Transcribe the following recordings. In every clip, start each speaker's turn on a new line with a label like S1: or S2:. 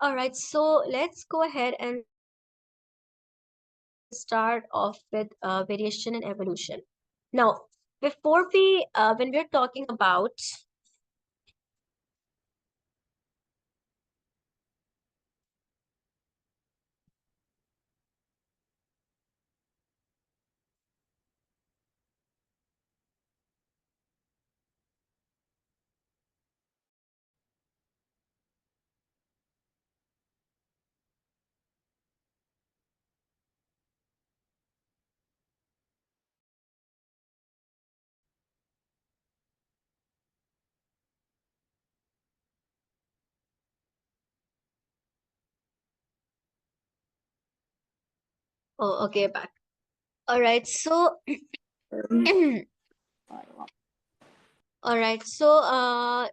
S1: All right, so let's go ahead and start off with variation and evolution. Now, before when we're talking about oh, okay, back. All right, so all right, so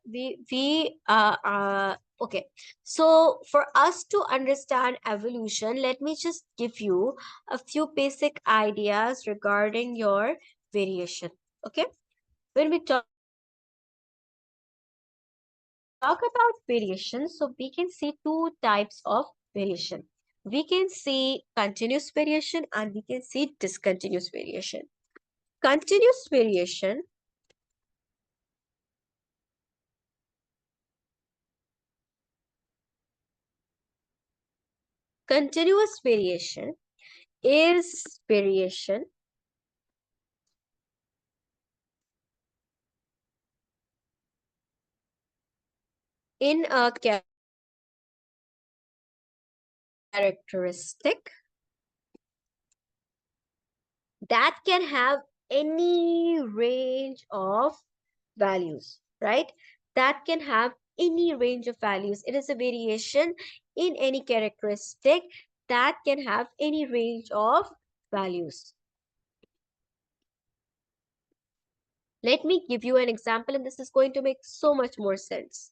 S1: okay. So for us to understand evolution, let me just give you a few basic ideas regarding your variation. Okay, when we talk about variation, so we can see two types of variation. We can see continuous variation and we can see discontinuous variation. Continuous variation continuous variation is variation in a characteristic that can have any range of values, right? That can have any range of values. It is a variation in any characteristic that can have any range of values. Let me give you an example, and this is going to make so much more sense.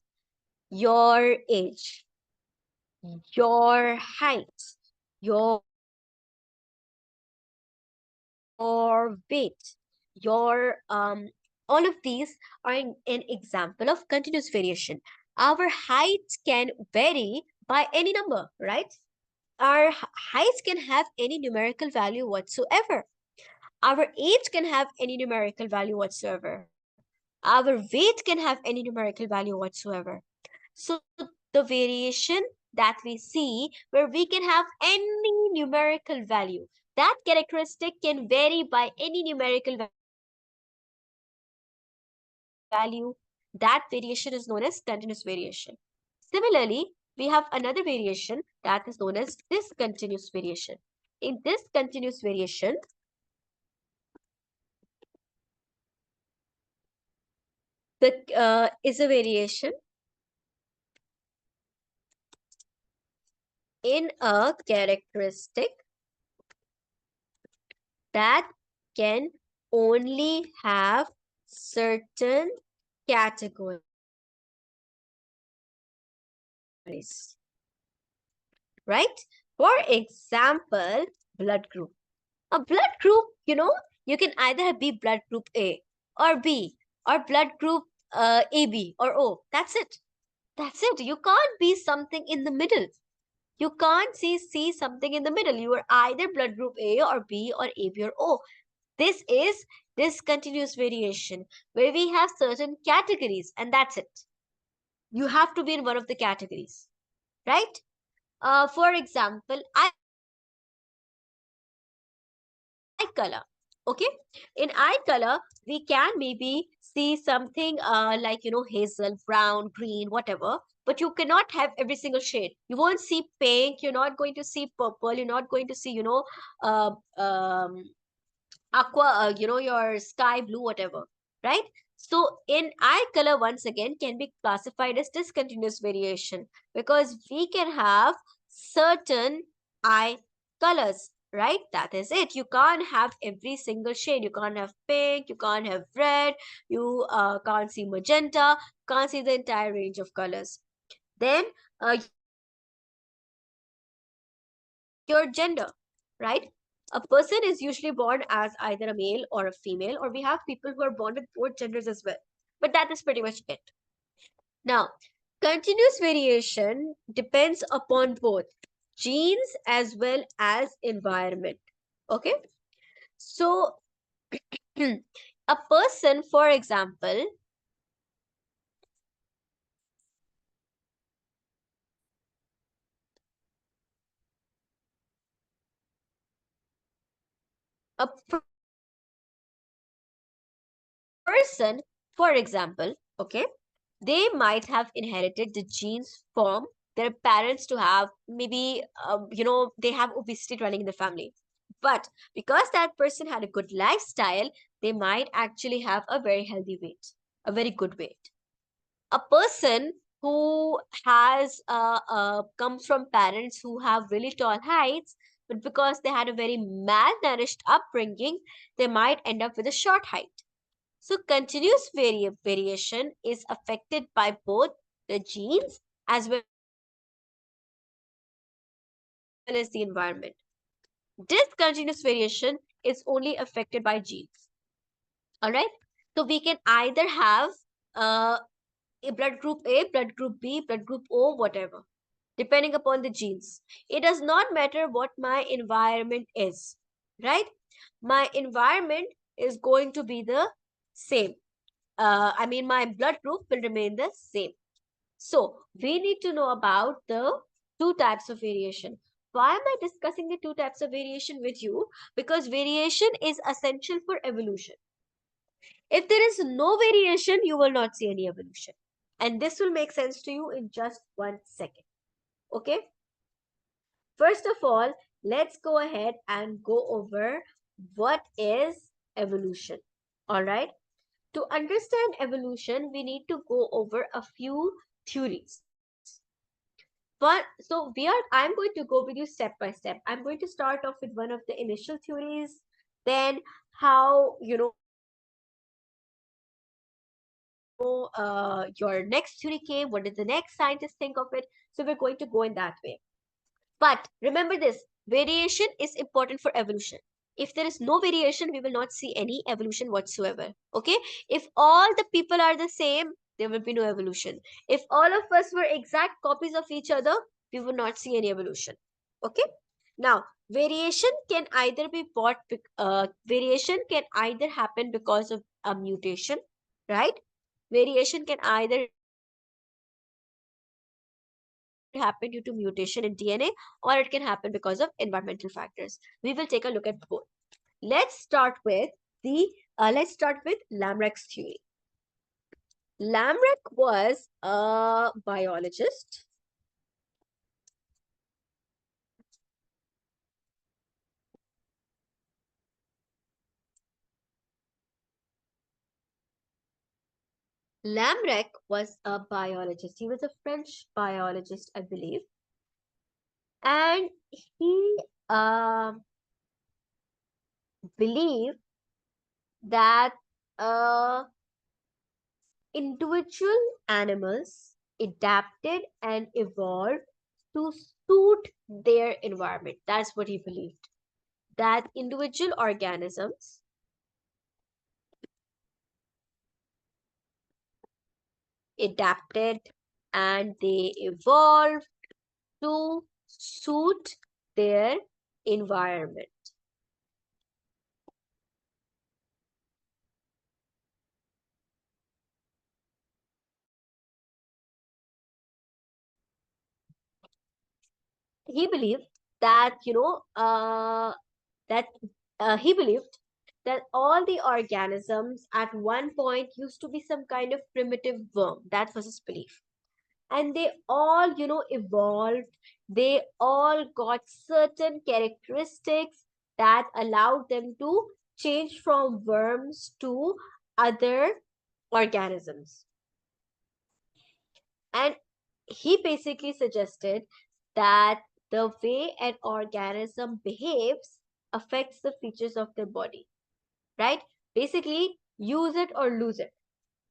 S1: Your age, your height, your weight, your all of these are an example of continuous variation. Our height can vary by any number, right? Our heights can have any numerical value whatsoever. Our age can have any numerical value whatsoever. Our weight can have any numerical value whatsoever. So the variation that we see where we can have any numerical value, that characteristic can vary by any numerical value. That variation is known as continuous variation. Similarly, we have another variation that is known as discontinuous variation. In discontinuous variation, the is a variation in a characteristic that can only have certain categories. Right? For example, blood group. A blood group, you can either be blood group A or B or blood group AB or O. That's it. That's it. You can't be something in the middle. You can't see something in the middle. You are either blood group A or B or AB or O. This is discontinuous variation where we have certain categories and that's it. You have to be in one of the categories, right? For example, eye color. Okay, in eye color, we can maybe see something like, hazel, brown, green, whatever. But you cannot have every single shade. You won't see pink. You're not going to see purple. You're not going to see, uh, um, aqua, your sky blue, whatever, right? So in eye color, once again, can be classified as discontinuous variation because we can have certain eye colors, right? That is it. You can't have every single shade. You can't have pink, you can't have red, you can't see magenta, can't see the entire range of colors. Then your gender, right? A person is usually born as either a male or a female, or we have people who are born with both genders as well. But that is pretty much it. Now, Continuous variation depends upon both genes as well as environment. Okay. So, a person, for example, a person, for example, okay, they might have inherited the genes from their parents to have maybe, they have obesity running in the family. But because that person had a good lifestyle, they might actually have a very healthy weight, a very good weight. A person who has comes from parents who have really tall heights, but because they had a very malnourished upbringing, they might end up with a short height. So continuous variation is affected by both the genes as well as the environment. Discontinuous variation is only affected by genes. All right. So we can either have uh, a blood group A, blood group B, blood group O, whatever, depending upon the genes. It does not matter what my environment is, right? My environment is going to be the same. My blood group will remain the same. So we need to know about the two types of variation. Why am I discussing the two types of variation with you? Because variation is essential for evolution. If there is no variation, you will not see any evolution. And this will make sense to you in just 1 second. Okay. First of all, let's go ahead and go over what is evolution. All right. To understand evolution, we need to go over a few theories. But so I'm going to go with you step by step. I'm going to start off with one of the initial theories, then how, your next theory came, what did the next scientist think of it. So we're going to go in that way. But remember this, variation is important for evolution. If there is no variation, we will not see any evolution whatsoever. Okay? If all the people are the same, there will be no evolution. If all of us were exact copies of each other, we will not see any evolution. Okay? Now, variation can either happen because of a mutation, right? Variation can either happen due to mutation in DNA, or it can happen because of environmental factors. We will take a look at both. Let's start with Lamrecht's theory. Lamrecht was a biologist. Lamrecht was a biologist. He was a French biologist, I believe, and he uh, believed that uh, individual animals adapted and evolved to suit their environment. That's what he believed. That individual organisms adapted and they evolved to suit their environment. He believed that, that he believed that all the organisms at one point used to be some kind of primitive worm. That was his belief. And they all, evolved. They all got certain characteristics that allowed them to change from worms to other organisms. And he basically suggested that the way an organism behaves affects the features of their body, right? Basically, use it or lose it.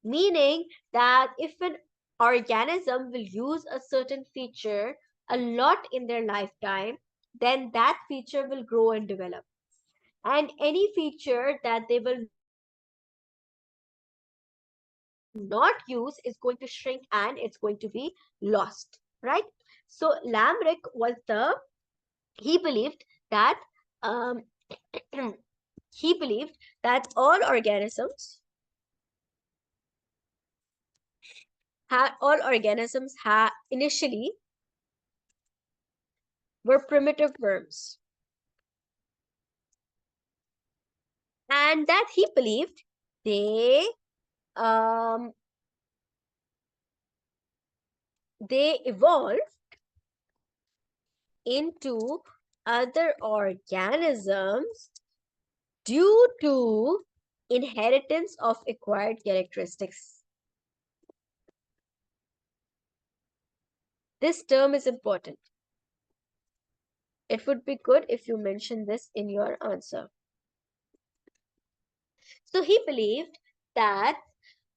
S1: Meaning that if an organism will use a certain feature a lot in their lifetime, then that feature will grow and develop. And any feature that they will not use is going to shrink and it's going to be lost, right? So Lamrick was he believed that um, he believed that all organisms had initially were primitive worms, and that he believed they um, they evolved into other organisms due to inheritance of acquired characteristics. This term is important. It would be good if you mention this in your answer. So he believed that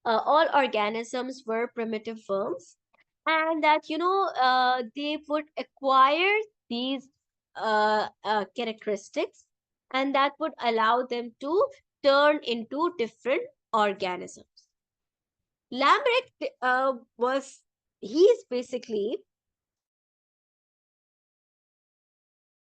S1: all organisms were primitive worms, and that they would acquire these characteristics, and that would allow them to turn into different organisms. Lambrick was he's basically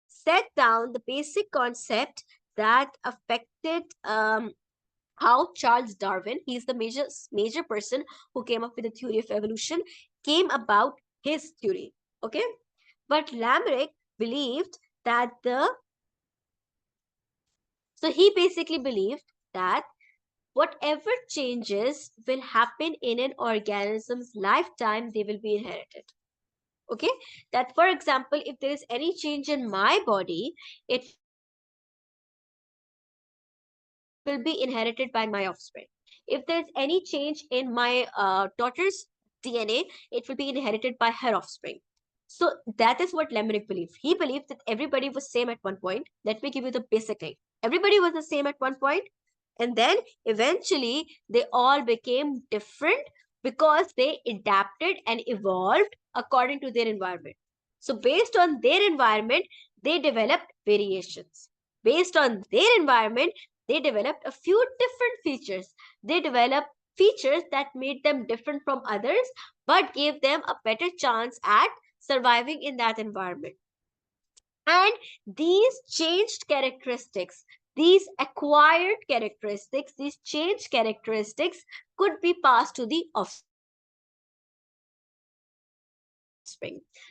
S1: set down the basic concept that affected how Charles Darwin, he's the major person who came up with the theory of evolution, came about his theory. Okay, but Lambrick believed that he basically believed that whatever changes will happen in an organism's lifetime, they will be inherited. Okay, that for example, if there is any change in my body, it will be inherited by my offspring. If there's any change in my daughter's DNA, it will be inherited by her offspring. So that is what Lemuric believed. He believed that everybody was same at one point. Let me give you the basic thing. Everybody was the same at one point, and then eventually they all became different because they adapted and evolved according to their environment. So based on their environment, they developed variations. Based on their environment, they developed a few different features. They developed features that made them different from others, but gave them a better chance at surviving in that environment. And these changed characteristics, these acquired characteristics, these changed characteristics could be passed to the offspring.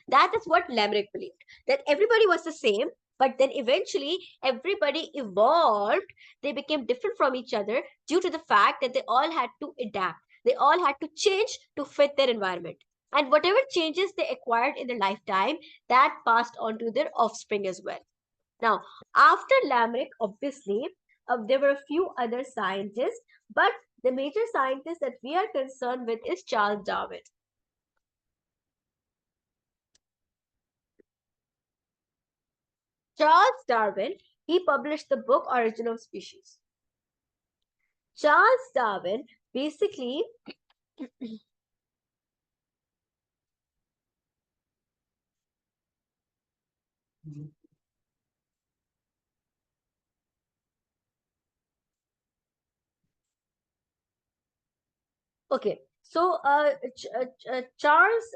S1: That is what Lamrick believed, that everybody was the same, but then eventually everybody evolved. They became different from each other due to the fact that they all had to adapt. They all had to change to fit their environment. And whatever changes they acquired in their lifetime, that passed on to their offspring as well. Now, after Lamrick, obviously, there were a few other scientists, but the major scientist that we are concerned with is Charles Darwin. Charles Darwin, he published the book Origin of Species. Charles Darwin basically okay. So Charles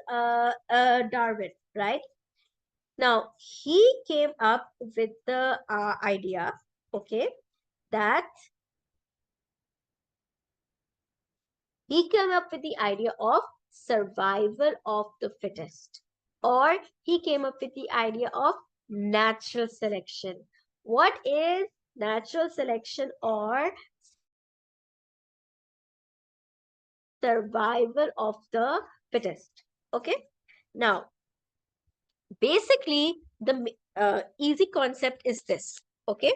S1: Darwin, right? Now he came up with the idea, okay, that he came up with the idea of survival of the fittest, or he came up with the idea of natural selection. What is natural selection or survival of the fittest? Okay, now basically the easy concept is this. Okay,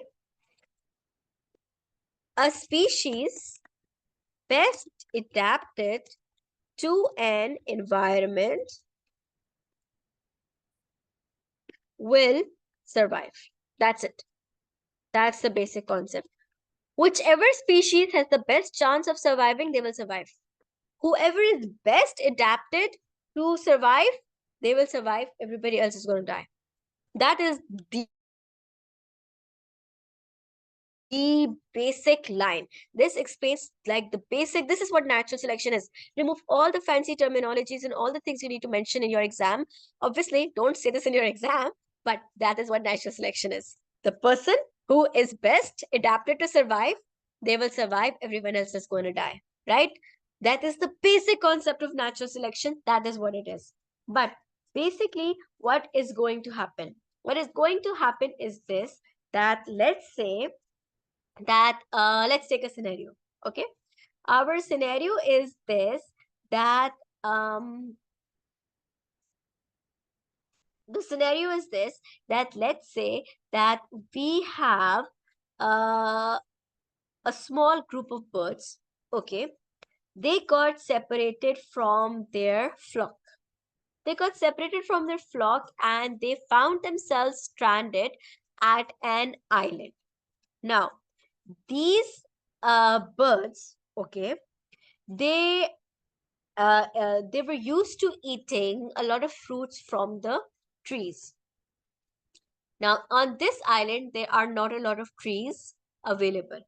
S1: a species best adapted to an environment will survive. That's it. That's the basic concept. Whichever species has the best chance of surviving, they will survive. Whoever is best adapted to survive, they will survive. Everybody else is going to die. That is the the basic line. This explains like the basic, this is what natural selection is. Remove all the fancy terminologies and all the things you need to mention in your exam. Obviously, don't say this in your exam, but that is what natural selection is. The person who is best adapted to survive, they will survive, everyone else is going to die, right? That is the basic concept of natural selection. That is what it is. But basically, what is going to happen? What is going to happen is this, that let's say that let's take a scenario. Okay, our scenario is this, that the scenario is this, that let's say that we have uh, a small group of birds. Okay, they got separated from their flock. They got separated from their flock and they found themselves stranded at an island. Now, these birds, okay, they they were used to eating a lot of fruits from the trees. Now, on this island, there are not a lot of trees available.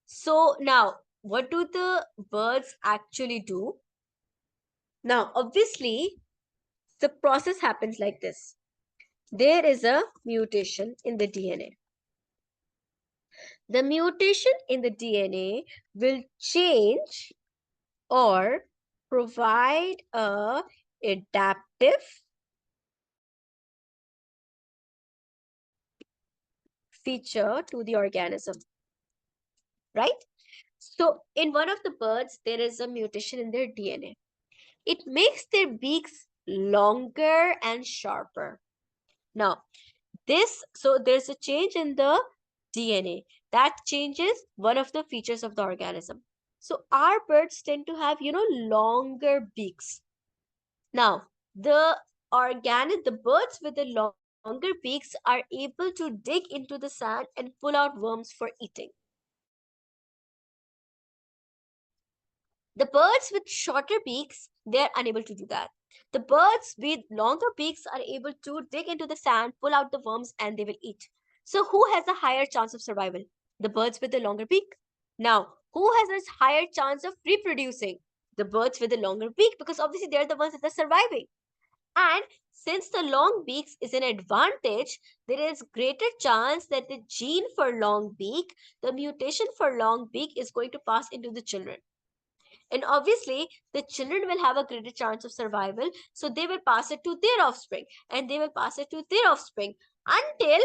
S1: So now, what do the birds actually do? Now, obviously, the process happens like this. There is a mutation in the DNA. The mutation in the DNA will change or provide a adaptive feature to the organism, right? So in one of the birds, there is a mutation in their DNA. It makes their beaks longer and sharper. Now, so there's a change in the DNA that changes one of the features of the organism. So our birds tend to have, longer beaks. Now, the birds with the longer beaks are able to dig into the sand and pull out worms for eating. The birds with shorter beaks, they're unable to do that. The birds with longer beaks are able to dig into the sand, pull out the worms, and they will eat. So, who has a higher chance of survival? The birds with the longer beak. Now, who has a higher chance of reproducing? The birds with the longer beak, because obviously they're the ones that are surviving. And since the long beaks is an advantage, there is greater chance that the gene for long beak, the mutation for long beak, is going to pass into the children. And obviously, the children will have a greater chance of survival. So they will pass it to their offspring and they will pass it to their offspring until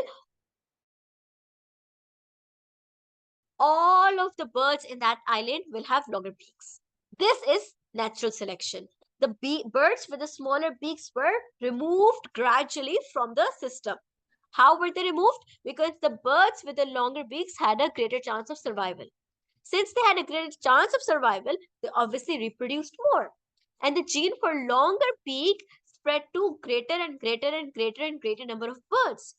S1: all of the birds in that island will have longer beaks. This is natural selection. The birds with the smaller beaks were removed gradually from the system. How were they removed? Because the birds with the longer beaks had a greater chance of survival. Since they had a greater chance of survival, they obviously reproduced more. And the gene for longer beak spread to greater and greater and greater and greater number of birds.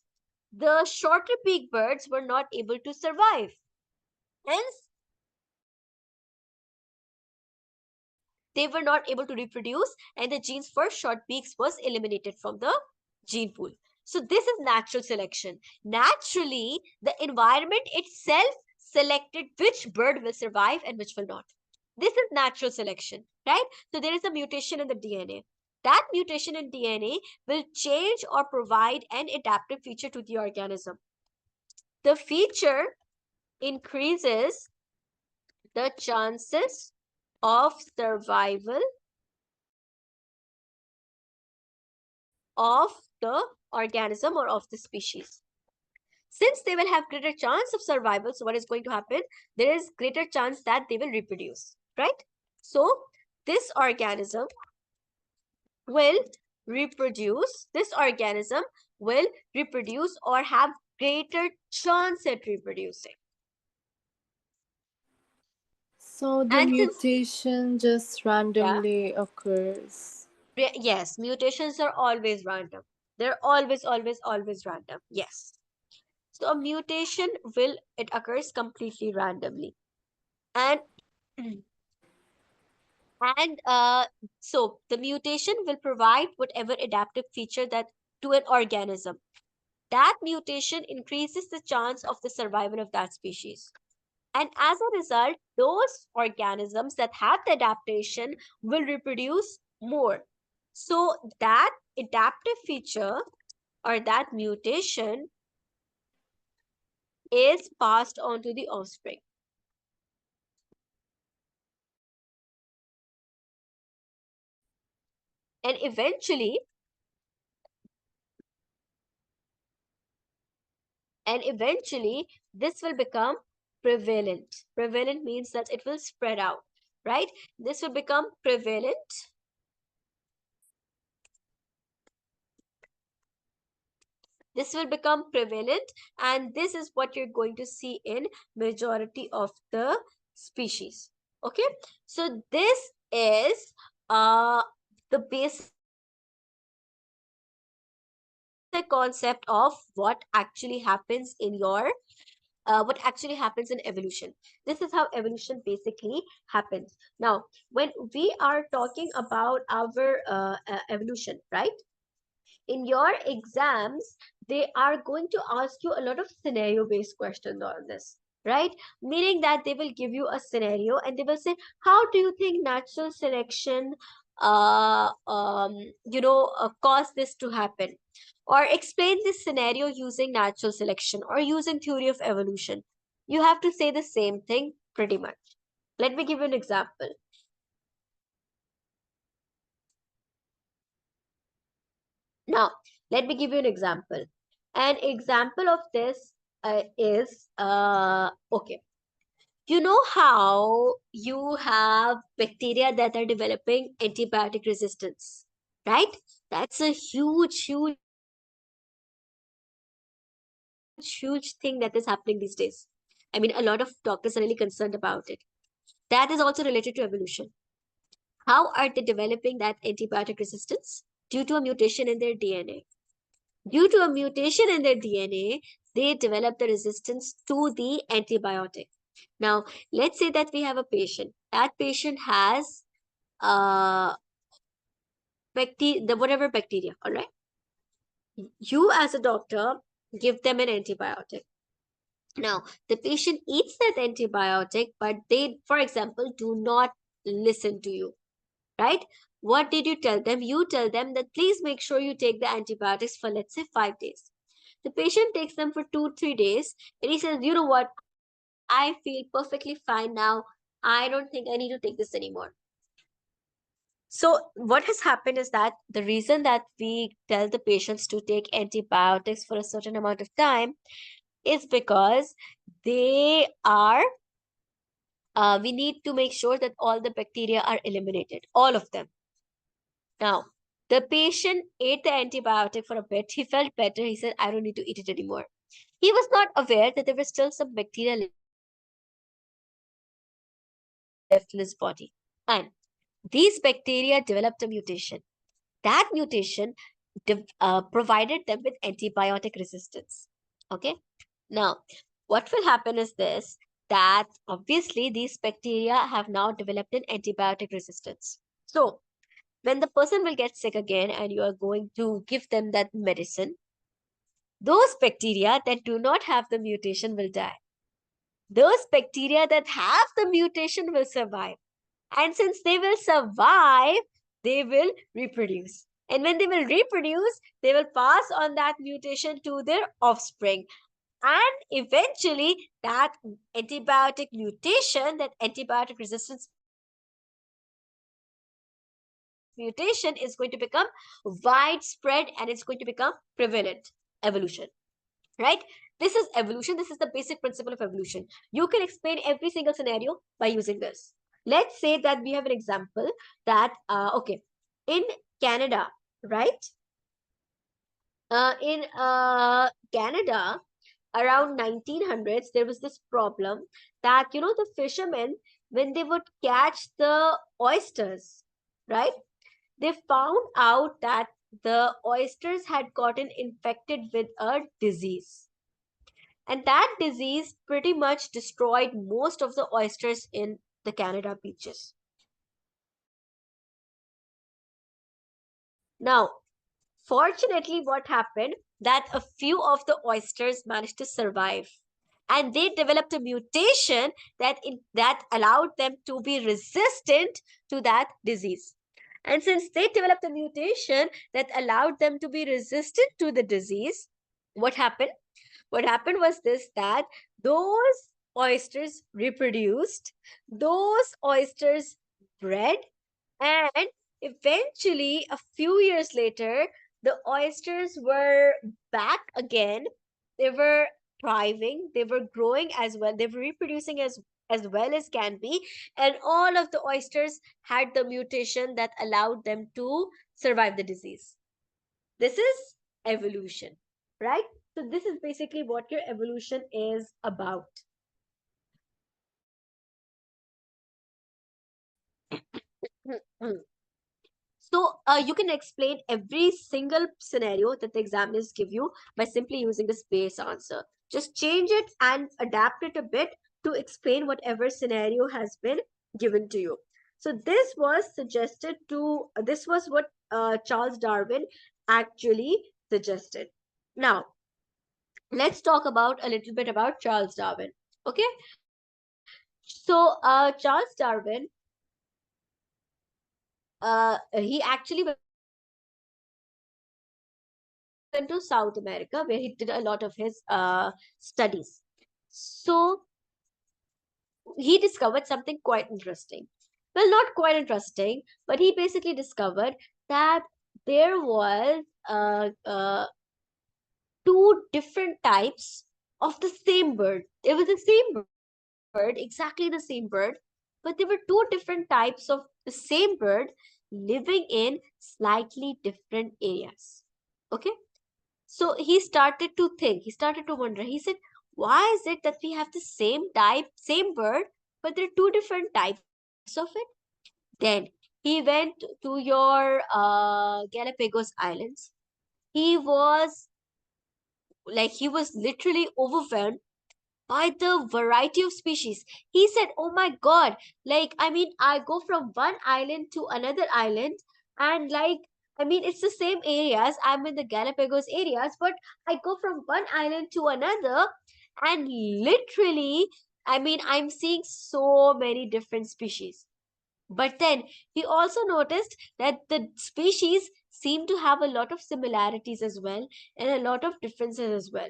S1: The shorter beak birds were not able to survive. Hence, they were not able to reproduce and the genes for short beaks was eliminated from the gene pool. So this is natural selection. Naturally, the environment itself selected which bird will survive and which will not. This is natural selection, right? So there is a mutation in the DNA. That mutation in DNA will change or provide an adaptive feature to the organism. The feature increases the chances of survival of the organism or of the species. Since they will have greater chance of survival, so what is going to happen? There is greater chance that they will reproduce, right? So this organism will this organism will reproduce or have greater chance at reproducing.
S2: So the
S1: And since,
S2: mutation just
S1: yeah,
S2: randomly occurs.
S1: yes, mutations are always random. They're always random. Yes. So a mutation it occurs completely randomly. And and so the mutation will provide whatever adaptive feature that to an organism. that mutation increases the chance of the survival of that species. And as a result, those organisms that have the adaptation will reproduce more. So that adaptive feature or that mutation is passed on to the offspring. And eventually this will become prevalent. Prevalent means that it will spread out, right? This will become prevalent. This will become prevalent, and this is what you're going to see in majority of the species. Okay, so this is the basic concept of what actually happens in your what actually happens in evolution. This is how evolution basically happens. Now, when we are talking about our evolution, right? In your exams, they are going to ask you a lot of scenario based questions on this, right? Meaning that they will give you a scenario and they will say, how do you think natural selection caused this to happen, or explain this scenario using natural selection or using theory of evolution. You have to say the same thing pretty much. Let me give you an example. Now, let me give you an example. An example of this is okay. You know how you have bacteria that are developing antibiotic resistance, right? That's a huge thing that is happening these days. I mean, a lot of doctors are really concerned about it. That is also related to evolution. How are they developing that antibiotic resistance? Due to a mutation in their DNA. Due to a mutation in their DNA, they develop the resistance to the antibiotic. Now, let's say that we have a patient. That patient has whatever bacteria, all right? You as a doctor give them an antibiotic. Now, the patient eats that antibiotic, but they, for example, do not listen to you, right? What did you tell them? You tell them that please make sure you take the antibiotics for, let's say, 5 days. The patient takes them for 2, 3 days, and he says, you know what? I feel perfectly fine now. I don't think I need to take this anymore. So, what has happened is that the reason that we tell the patients to take antibiotics for a certain amount of time is because they are, we need to make sure that all the bacteria are eliminated, all of them. Now, the patient ate the antibiotic for a bit. He felt better. He said, I don't need to eat it anymore. He was not aware that there was still some bacteria left in his body. And these bacteria developed a mutation. That mutation provided them with antibiotic resistance. Okay. Now, what will happen is this, that obviously these bacteria have now developed an antibiotic resistance. So, when the person will get sick again and you are going to give them that medicine, those bacteria that do not have the mutation will die. Those bacteria that have the mutation will survive. And since they will survive, they will reproduce. And when they will reproduce, they will pass on that mutation to their offspring. And eventually, that antibiotic mutation, that antibiotic resistance mutation is going to become widespread and it's going to become prevalent. Evolution, right? This is evolution. This is the basic principle of evolution. You can explain every single scenario by using this. Let's say that we have an example that, okay, in Canada, right? In Canada, around 1900s, there was this problem that, the fishermen, when they would catch the oysters, right? They found out that the oysters had gotten infected with a disease. And that disease pretty much destroyed most of the oysters in the Canada beaches. Now, fortunately, what happened? that a few of the oysters managed to survive, and they developed a mutation that allowed them to be resistant to that disease. And since they developed a mutation that allowed them to be resistant to the disease, what happened? What happened was this, that those oysters reproduced, those oysters bred, and eventually, a few years later, the oysters were back again. They were thriving, they were growing as well, they were reproducing as well as can be, and all of the oysters had the mutation that allowed them to survive the disease. This is evolution, right? So this is basically what your evolution is about. So you can explain every single scenario that the examiners give you by simply using the space answer. Just change it and adapt it a bit to explain whatever scenario has been given to you. So this was what Charles Darwin actually suggested. Now, let's talk about a little bit about Charles Darwin. Okay, so Charles Darwin, he actually went to South America where he did a lot of his studies. So he discovered something quite interesting. Well, not quite interesting, but he basically discovered that there was two different types of the same bird. It was the same bird, exactly the same bird, but there were two different types of the same bird living in slightly different areas. Okay? So he started to think, he started to wonder. He said, why is it that we have the same type, same bird, but there are two different types of it? Then he went to your Galapagos Islands. He was he was literally overwhelmed by the variety of species. He said, oh my God, I go from one island to another island, and it's the same areas. I'm in the Galapagos areas, but I go from one island to another, and literally, I'm seeing so many different species. But then he also noticed that the species seem to have a lot of similarities as well, and a lot of differences as well.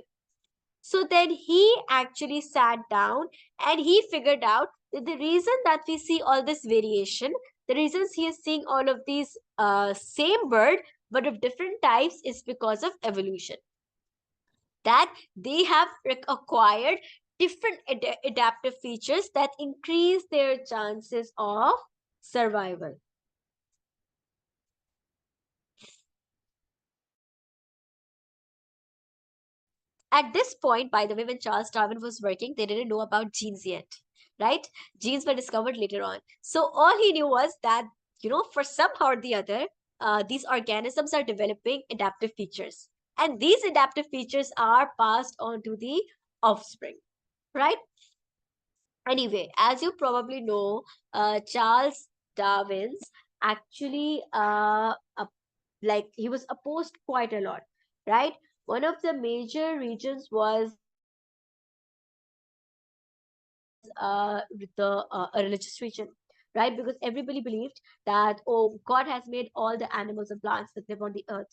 S1: So then he actually sat down and he figured out that the reason that we see all this variation, the reasons he is seeing all of these same bird but of different types is because of evolution. That they have acquired different adaptive features that increase their chances of survival. At this point, by the way, when Charles Darwin was working, they didn't know about genes yet, right? Genes were discovered later on. So all he knew was that, for somehow or the other, these organisms are developing adaptive features. And these adaptive features are passed on to the offspring, right? Anyway, as you probably know, Charles Darwin's actually he was opposed quite a lot, right? One of the major regions was a religious region, right? Because everybody believed that, oh, God has made all the animals and plants that live on the earth.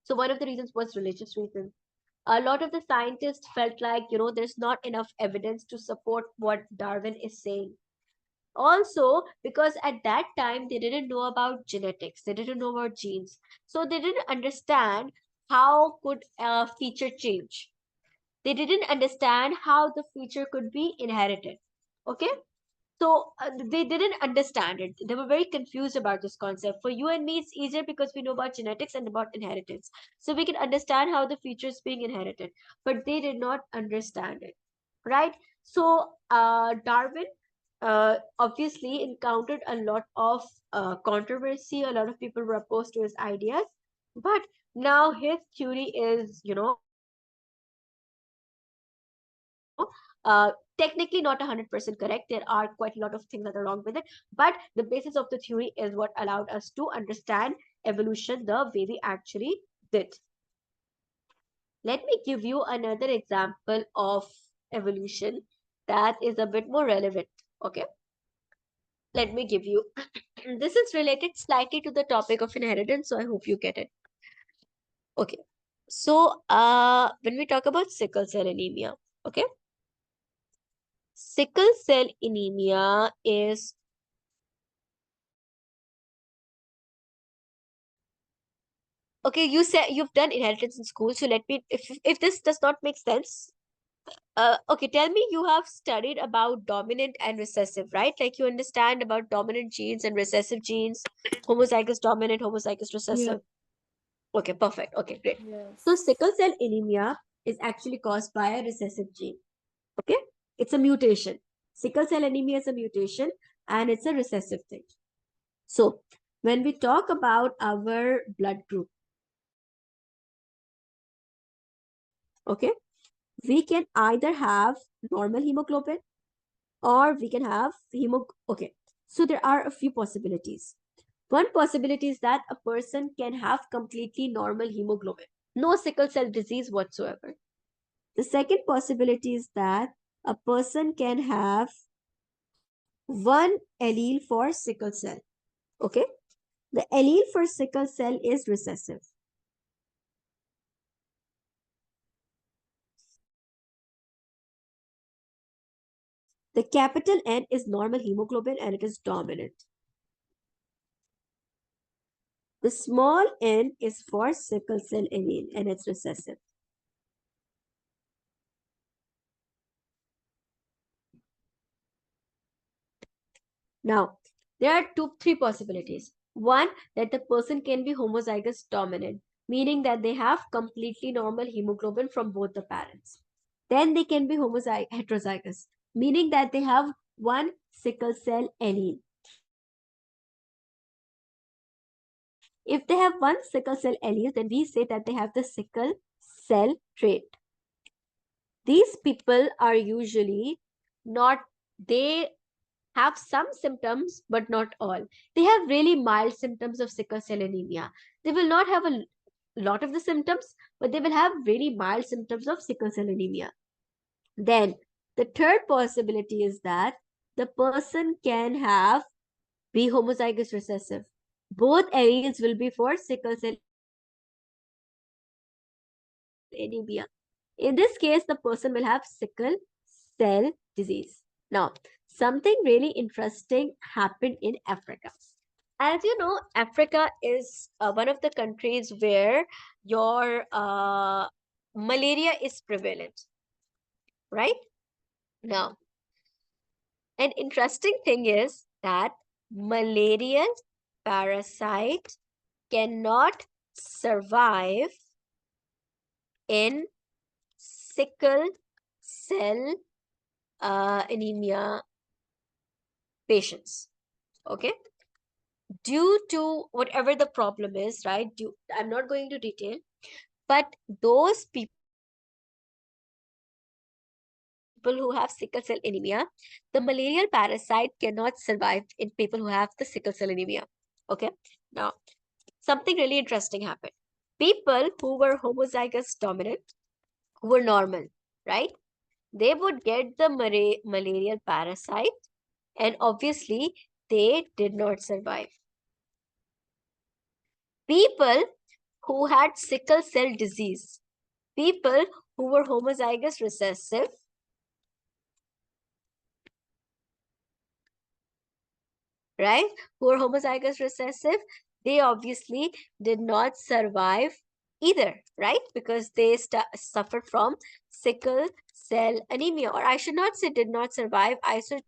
S1: So one of the reasons was religious reasons. A lot of the scientists felt like, there's not enough evidence to support what Darwin is saying. Also, because at that time they didn't know about genetics, they didn't know about genes, so they didn't understand how could a feature change. They didn't understand how the feature could be inherited. Okay, so they didn't understand it. They were very confused about this concept. For you and me, it's easier because we know about genetics and about inheritance, so we can understand how the feature is being inherited. But they did not understand it, right? So Darwin obviously encountered a lot of controversy. A lot of people were opposed to his ideas, but now his theory is, technically not 100% correct. There are quite a lot of things that are wrong with it, but the basis of the theory is what allowed us to understand evolution the way we actually did. Let me give you another example of evolution that is a bit more relevant. Okay, let me give you. This is related slightly to the topic of inheritance, so I hope you get it. Okay, so when we talk about sickle cell anemia, okay, sickle cell anemia is, okay, you said you've done inheritance in school, so let me, if this does not make sense, okay, tell me, you have studied about dominant and recessive, right? Like you understand about dominant genes and recessive genes, homozygous dominant, homozygous
S2: Yeah.
S1: recessive. Okay, perfect. Okay, great. So
S2: Yes.
S1: sickle cell anemia is actually caused by a recessive gene. Okay, it's a mutation. Sickle cell anemia is a mutation and it's a recessive thing. So when we talk about our blood group, okay, we can either have normal hemoglobin or we can have okay, so there are a few possibilities. One possibility is that a person can have completely normal hemoglobin, no sickle cell disease whatsoever. The second possibility is that a person can have one allele for sickle cell. Okay, the allele for sickle cell is recessive. The capital N is normal hemoglobin and it is dominant. The small n is for sickle cell allele and it's recessive. Now, there are three possibilities. One, that the person can be homozygous dominant, meaning that they have completely normal hemoglobin from both the parents. Then they can be heterozygous, meaning that they have one sickle cell allele. If they have one sickle cell allele, then we say that they have the sickle cell trait. These people are usually not, they have some symptoms, but not all. They have really mild symptoms of sickle cell anemia. They will not have a lot of the symptoms, but they will have really mild symptoms of sickle cell anemia. Then the third possibility is that the person can have be homozygous recessive. Both alleles will be for sickle cell anemia. In this case, the person will have sickle cell disease. Now, something really interesting happened in Africa. As you know, Africa is one of the countries where your malaria is prevalent, right? Now, an interesting thing is that malarial parasite cannot survive in sickle cell anemia patients. Okay, due to whatever the problem is, right? I'm not going to detail, but those people who have sickle cell anemia, the malarial parasite cannot survive in people who have the sickle cell anemia. Okay, now something really interesting happened. People who were homozygous dominant, who were normal, right? They would get the malarial parasite, and obviously they did not survive. People who had sickle cell disease, people who were homozygous recessive, right? Who were homozygous recessive, they obviously did not survive either, right? Because they suffered from sickle cell anemia, or I should not say did not survive, I should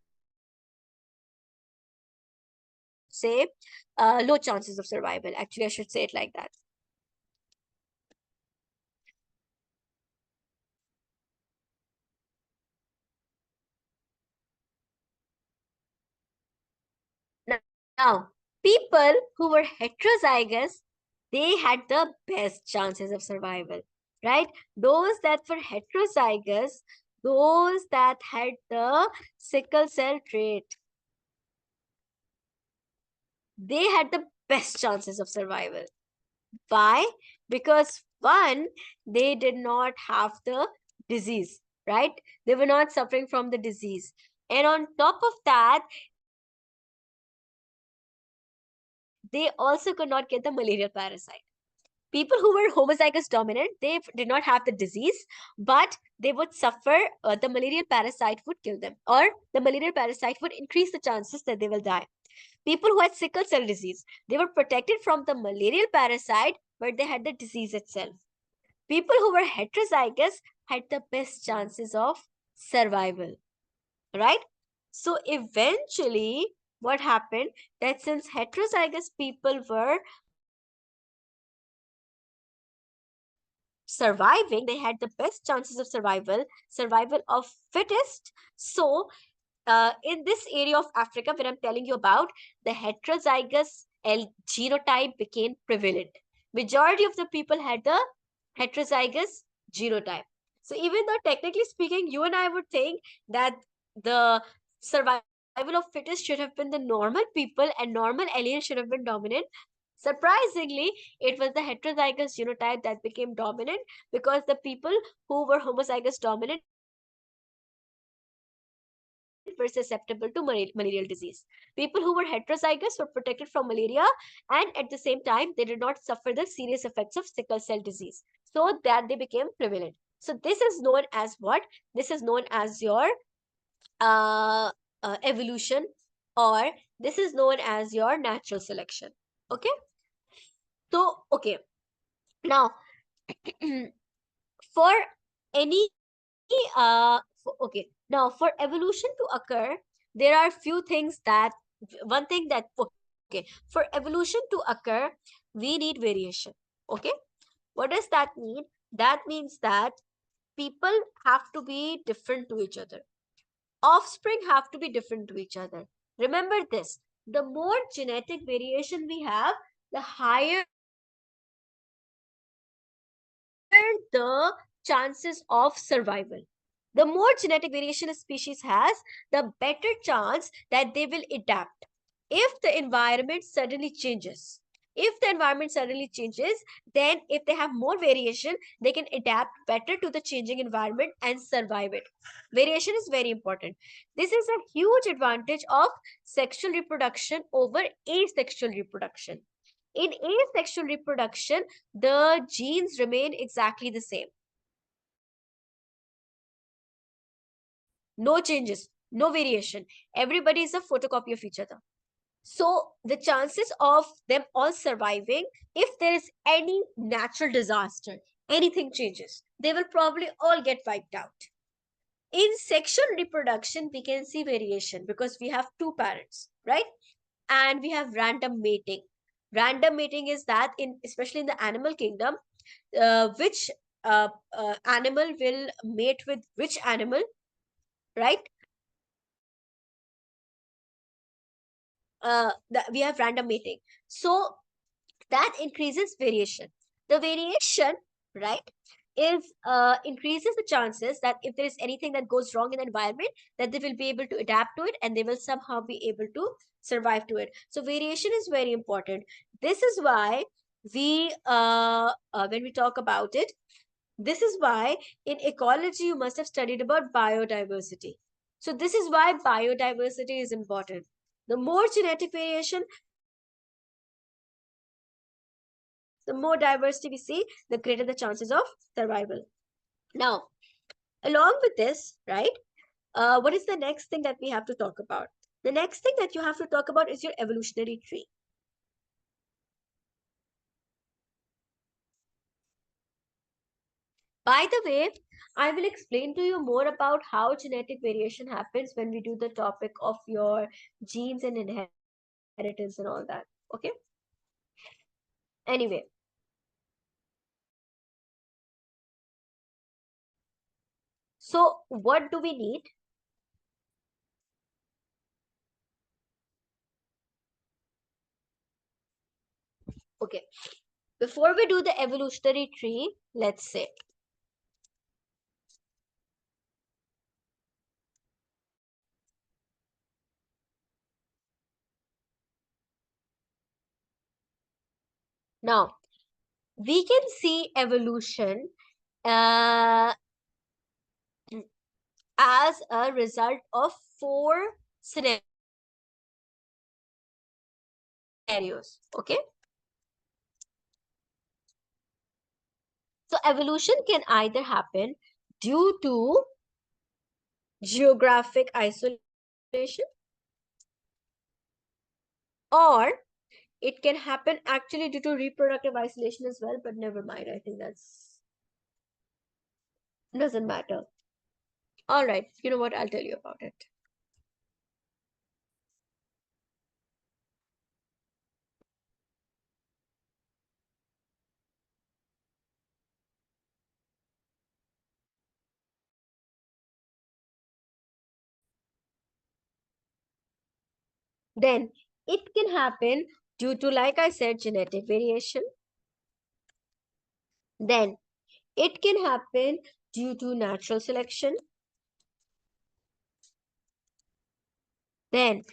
S1: say low chances of survival. Actually, I should say it like that. Now, people who were heterozygous, they had the best chances of survival, right? Those that were heterozygous, those that had the sickle cell trait, they had the best chances of survival. Why? Because One, they did not have the disease, right? They were not suffering from the disease. And on top of that, they also could not get the malarial parasite. People who were homozygous dominant, they did not have the disease, but they would suffer, the malarial parasite would kill them, or the malarial parasite would increase the chances that they will die. People who had sickle cell disease, they were protected from the malarial parasite, but they had the disease itself. People who were heterozygous had the best chances of survival, right? So eventually, what happened, that since heterozygous people were surviving, they had the best chances of survival of fittest. So in this area of Africa, where I'm telling you about, the heterozygous genotype became prevalent. Majority of the people had the heterozygous genotype. So even though technically speaking, you and I would think that the survival of fittest should have been the normal people and normal aliens should have been dominant. Surprisingly, it was the heterozygous genotype that became dominant, because the people who were homozygous dominant were susceptible to malarial disease. People who were heterozygous were protected from malaria, and at the same time, they did not suffer the serious effects of sickle cell disease. So that they became prevalent. So this is known as what? This is known as your uh, evolution, or this is known as your natural selection. Okay. So okay, now for any okay, now for evolution to occur, there are few things that, one thing that, okay, for evolution to occur, we need variation. Okay, what does that mean? That means that people have to be different to each other, offspring have to be different to each other. Remember this, the more genetic variation we have, the higher the chances of survival. The more genetic variation a species has, the better chance that they will adapt. If the environment suddenly changes, then if they have more variation, they can adapt better to the changing environment and survive it. Variation is very important. This is a huge advantage of sexual reproduction over asexual reproduction. In asexual reproduction, the genes remain exactly the same. No changes, no variation. Everybody is a photocopy of each other. So the chances of them all surviving, if there is any natural disaster, anything changes, they will probably all get wiped out. In sexual reproduction, we can see variation because we have two parents, right? And we have random mating. Random mating is that, in especially in the animal kingdom, which animal will mate with which animal, right? We have random mating. So that increases variation. The variation, right, is increases the chances that if there is anything that goes wrong in the environment, that they will be able to adapt to it and they will somehow be able to survive to it. So variation is very important. This is why when we talk about it, this is why in ecology you must have studied about biodiversity. So this is why biodiversity is important. The more genetic variation, the more diversity we see, the greater the chances of survival. Now, along with this, right, what is the next thing that we have to talk about? The next thing that you have to talk about is your evolutionary tree. By the way, I will explain to you more about how genetic variation happens when we do the topic of your genes and inheritance and all that. Okay. Anyway, so what do we need? Okay. Before we do the evolutionary tree, let's say, now we can see evolution uh, as a result of four scenarios. Okay. So evolution can either happen due to geographic isolation, or it can happen actually due to reproductive isolation as well, but never mind. I think that's doesn't matter. All right, you know what? I'll tell you about it. Then it can happen due to, like I said, genetic variation. Then it can happen due to natural selection. Then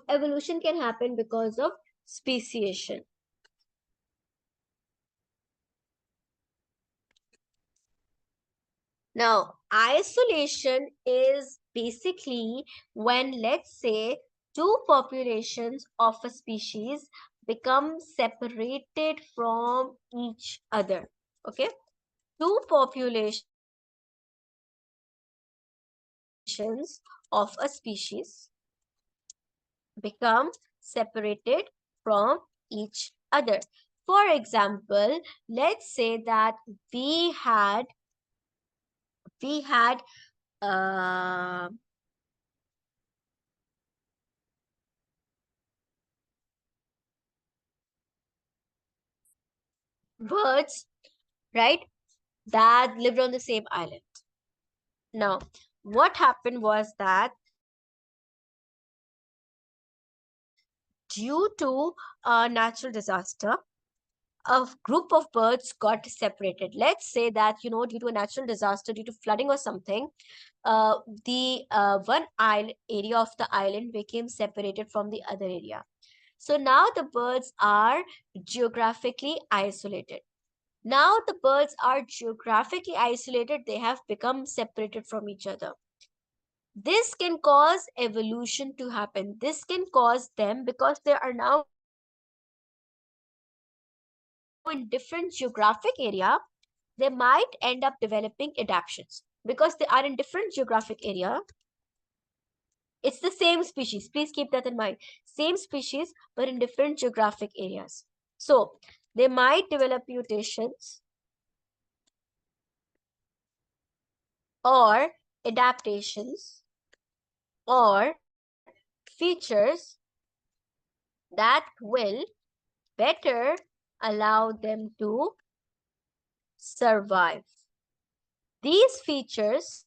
S1: evolution can happen because of speciation. Now, isolation is basically when, let's say, two populations of a species become separated from each other. Okay? Two populations of a species become separated from each other. For example, let's say that we had uh, birds, right, that lived on the same island. Now, what happened was that due to a natural disaster, a group of birds got separated. Let's say that, due to a natural disaster, due to flooding or something, the one island area of the island became separated from the other area. So now the birds are geographically isolated. Now the birds are geographically isolated, they have become separated from each other. This can cause evolution to happen. This can cause them, because they are now in different geographic area, they might end up developing adaptations. Because they are in different geographic area, it's the same species. Please keep that in mind. Same species, but in different geographic areas. So they might develop mutations or adaptations or features that will better allow them to survive. These features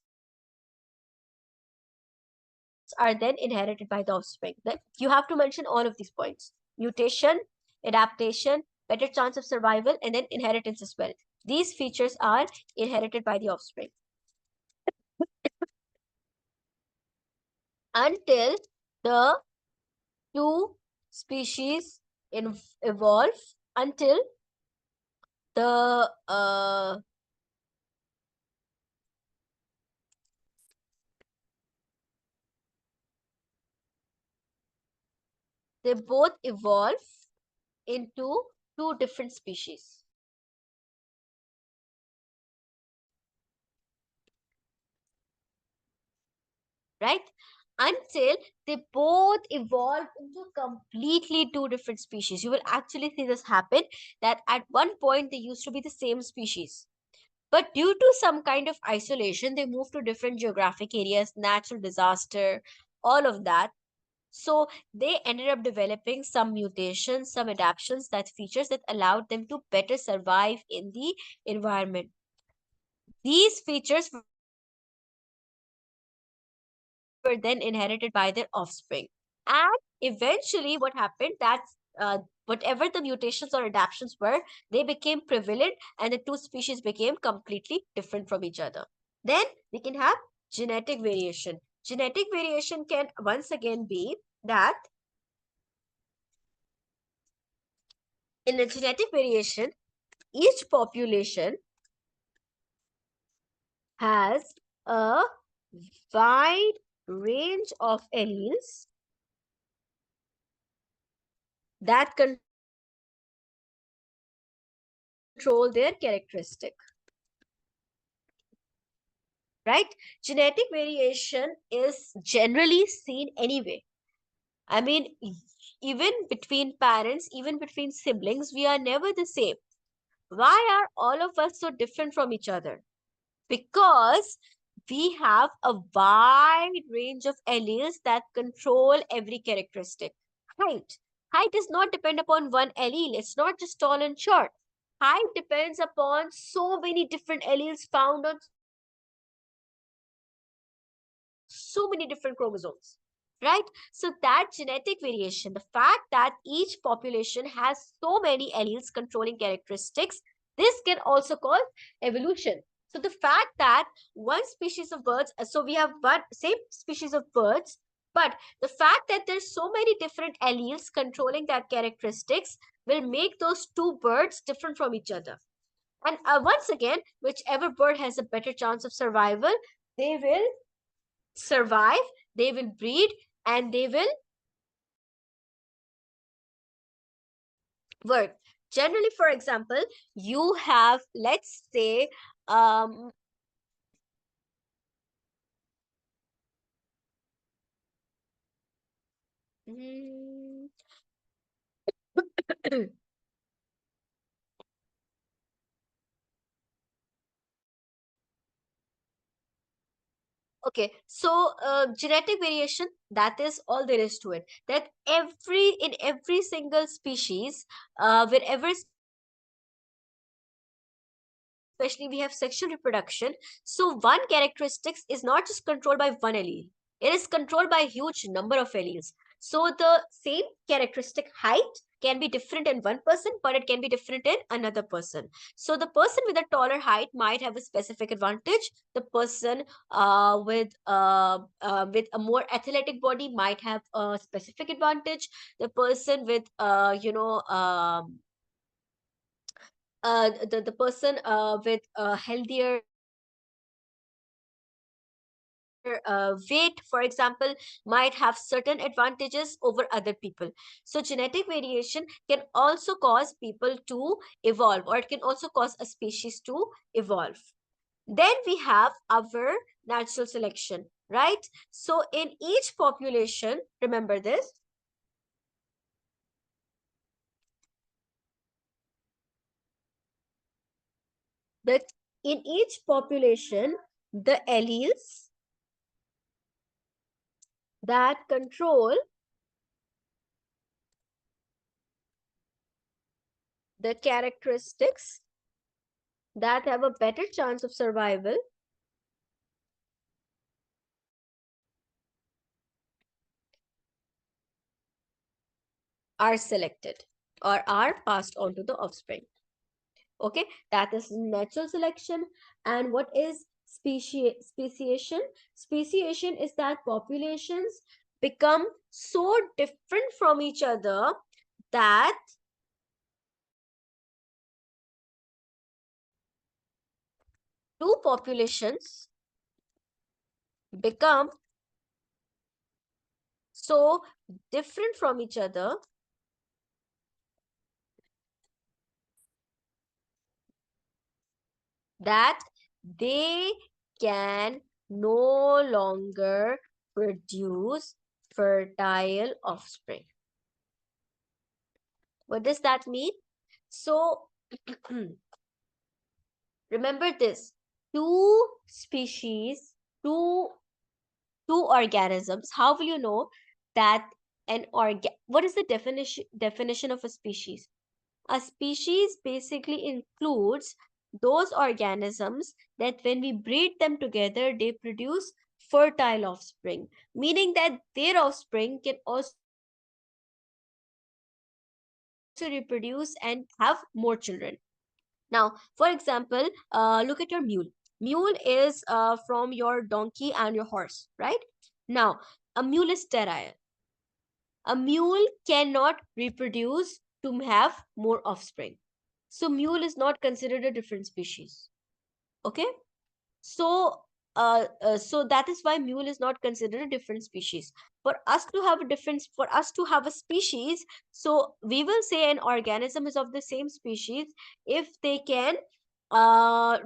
S1: are then inherited by the offspring. Then you have to mention all of these points: mutation, adaptation, better chance of survival, and then inheritance as well. These features are inherited by the offspring until the two species evolve, until the they both evolve into two different species, right? Until they both evolve into completely two different species. You will actually see this happen, that at one point they used to be the same species. But due to some kind of isolation, they moved to different geographic areas, natural disaster, all of that. So they ended up developing some mutations, some adaptations, that features that allowed them to better survive in the environment. These features were then inherited by their offspring. And eventually, what happened that whatever the mutations or adaptations were, they became prevalent, and the two species became completely different from each other. Then we can have genetic variation. Genetic variation can once again be that in a genetic variation, each population has a wide range of alleles that control their characteristic. Right? Genetic variation is generally seen anyway. I mean, even between parents, even between siblings, we are never the same. Why are all of us so different from each other? Because we have a wide range of alleles that control every characteristic. Height. Height does not depend upon one allele. It's not just tall and short. Height depends upon so many different alleles found on so many different chromosomes. Right? So that genetic variation, the fact that each population has so many alleles controlling characteristics, this can also cause evolution. So the fact that one species of birds, so we have one same species of birds, but the fact that there's so many different alleles controlling their characteristics will make those two birds different from each other. And once again, whichever bird has a better chance of survival, they will survive, they will breed, and they will work. Generally, for example, you have, let's say, um, mm, okay, so genetic variation, that is all there is to it. That in every single species, wherever especially we have sexual reproduction, so one characteristics is not just controlled by one allele. It is controlled by a huge number of alleles. So the same characteristic height can be different in one person, but it can be different in another person. So the person with a taller height might have a specific advantage. The person with a more athletic body might have a specific advantage. The person with the person with a healthier weight, for example, might have certain advantages over other people. So genetic variation can also cause people to evolve, or it can also cause a species to evolve. Then we have our natural selection, right? So in each population, remember this, that in each population, the alleles that control the characteristics that have a better chance of survival are selected or are passed on to the offspring. Okay, that is natural selection. And what is speciation? Speciation is that populations become so different from each other that two populations become so different from each other that they can no longer produce fertile offspring. What does that mean? So, remember this, two species, two two organisms. How will you know that what is the definition of a species? A species basically includes those organisms that when we breed them together, they produce fertile offspring, meaning that their offspring can also reproduce and have more children. Now, for example, look at your mule. Mule is from your donkey and your horse, right? Now, a mule is sterile. A mule cannot reproduce to have more offspring. So mule is not considered a different species. Okay. So that is why mule is not considered a different species. For us to have a species, so we will say an organism is of the same species if they can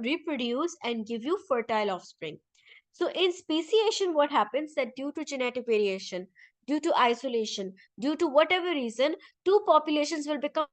S1: reproduce and give you fertile offspring. So in speciation, what happens that due to genetic variation, due to isolation, due to whatever reason, two populations will become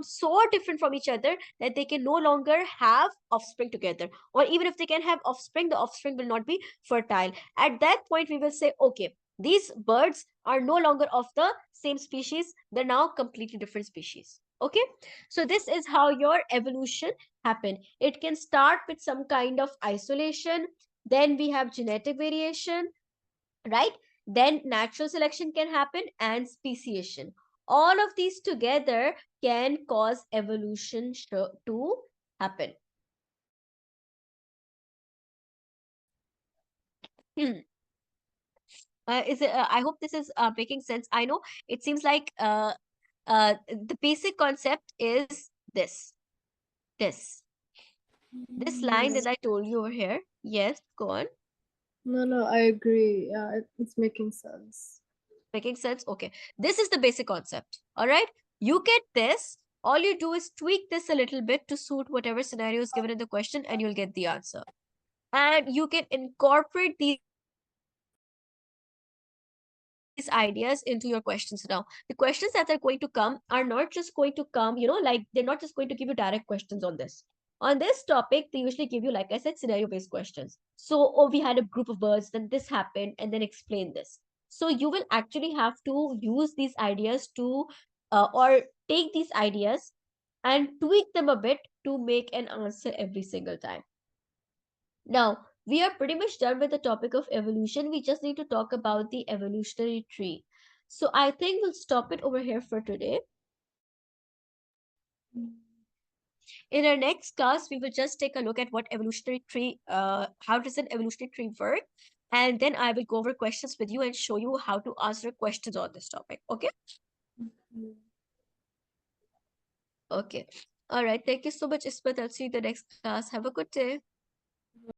S1: so different from each other that they can no longer have offspring together. Or even if they can have offspring, the offspring will not be fertile. At that point, we will say, okay, these birds are no longer of the same species, they're now completely different species. Okay. So this is how your evolution happen. It can start with some kind of isolation, then we have genetic variation, right? Then natural selection can happen, and speciation. All of these together can cause evolution to happen. Hmm. I hope this is making sense. I know it seems like the basic concept is this line
S2: Yeah.
S1: that I told you over here. Yes, go on.
S2: No, no, I agree. Yeah, it's making sense.
S1: Making sense? Okay. This is the basic concept. All right. You get this. All you do is tweak this a little bit to suit whatever scenario is given in the question, and you'll get the answer. And you can incorporate these ideas into your questions now. The questions that are going to come are not just going to come, like, they're not just going to give you direct questions on this. On this topic, they usually give you, like I said, scenario based questions. So, oh, we had a group of birds, then this happened, and then explain this. So, you will actually have to use these ideas to, or take these ideas and tweak them a bit to make an answer every single time. Now, we are pretty much done with the topic of evolution. We just need to talk about the evolutionary tree. So, I think we'll stop it over here for today. In our next class, we will just take a look at what evolutionary tree, how does an evolutionary tree work, and then I will go over questions with you and show you how to answer questions on this topic. Okay? Okay. All right. Thank you so much, Ismet. I'll see you in the next class. Have a good day.